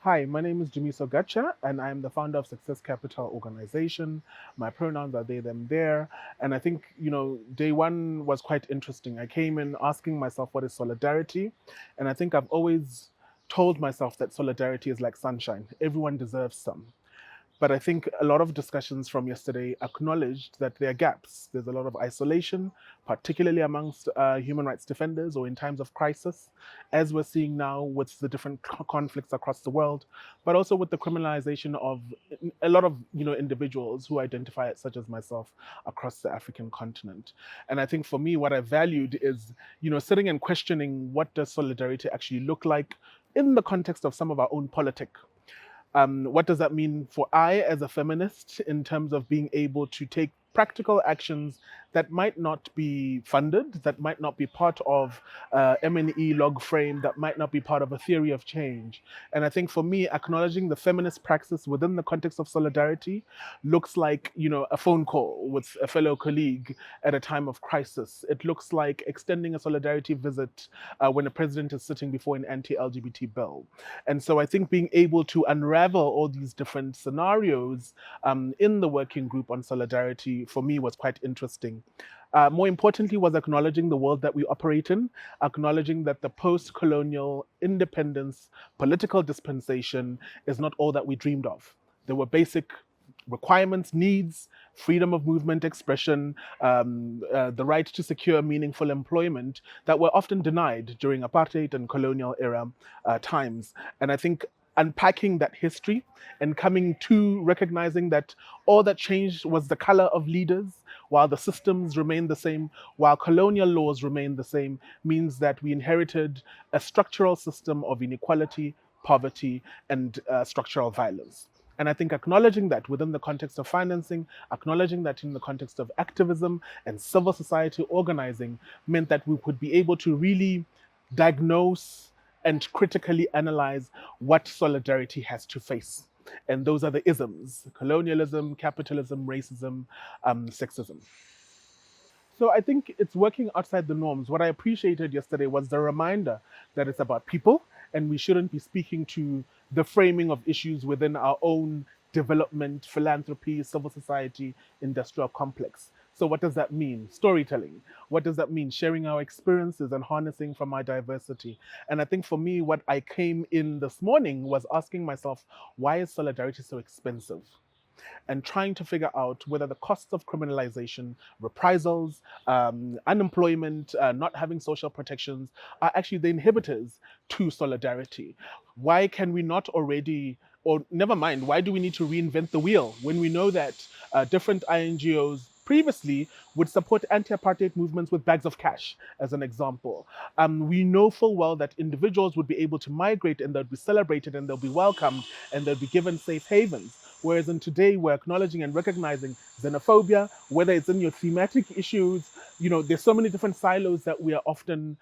Hi, my name is Dumisa Gatsha, and I am the founder of Success Capital Organization. My pronouns are they, them, there. And I think, day one was quite interesting. I came in asking myself, what is solidarity? And I think I've always told myself that solidarity is like sunshine. Everyone deserves some. But I think a lot of discussions from yesterday acknowledged that there are gaps. There's a lot of isolation, particularly amongst human rights defenders or in times of crisis, as we're seeing now with the different conflicts across the world, but also with the criminalization of a lot of individuals who identify as such as myself across the African continent. And I think for me, what I valued is sitting and questioning what does solidarity actually look like in the context of some of our own politics. What does that mean for I as a feminist in terms of being able to take practical actions that might not be funded, that might not be part of M&E log frame, that might not be part of a theory of change. And I think for me, acknowledging the feminist praxis within the context of solidarity looks like, a phone call with a fellow colleague at a time of crisis. It looks like extending a solidarity visit when a president is sitting before an anti-LGBT bill. And so I think being able to unravel all these different scenarios in the working group on solidarity for me was quite interesting. More importantly, was acknowledging the world that we operate in, acknowledging that the post colonial independence political dispensation is not all that we dreamed of. There were basic requirements, needs, freedom of movement, expression, the right to secure meaningful employment that were often denied during apartheid and colonial era times. And I think unpacking that history and coming to recognizing that all that changed was the color of leaders, while the systems remained the same, while colonial laws remained the same, means that we inherited a structural system of inequality, poverty, and structural violence. And I think acknowledging that within the context of financing, acknowledging that in the context of activism and civil society organizing meant that we could be able to really diagnose and critically analyze what solidarity has to face. And those are the isms: colonialism, capitalism, racism, sexism. So I think it's working outside the norms. What I appreciated yesterday was the reminder that it's about people and we shouldn't be speaking to the framing of issues within our own development, philanthropy, civil society, industrial complex. So what does that mean? Storytelling. What does that mean? Sharing our experiences and harnessing from our diversity. And I think for me, what I came in this morning was asking myself, why is solidarity so expensive? And trying to figure out whether the costs of criminalization, reprisals, unemployment, not having social protections are actually the inhibitors to solidarity. Why can we not already, or never mind, why do we need to reinvent the wheel when we know that different INGOs previously would support anti-apartheid movements with bags of cash, as an example. We know full well that individuals would be able to migrate and they'll be celebrated and they'll be welcomed and they'll be given safe havens. Whereas in today, we're acknowledging and recognizing xenophobia, whether it's in your thematic issues, there's so many different silos that we are often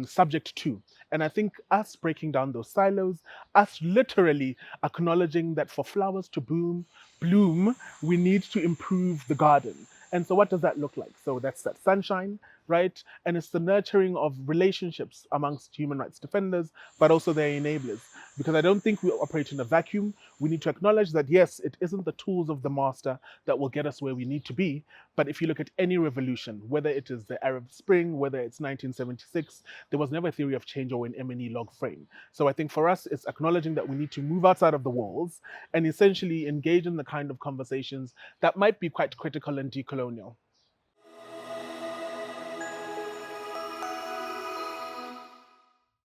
subject to. And I think us breaking down those silos, us literally acknowledging that for flowers to bloom, we need to improve the garden. And so, what does that look like? So, that's that sunshine, right? And it's the nurturing of relationships amongst human rights defenders, but also their enablers. Because I don't think we operate in a vacuum. We need to acknowledge that, yes, it isn't the tools of the master that will get us where we need to be. But if you look at any revolution, whether it is the Arab Spring, whether it's 1976, there was never a theory of change or an M&E log frame. So I think for us, it's acknowledging that we need to move outside of the walls and essentially engage in the kind of conversations that might be quite critical and decolonial.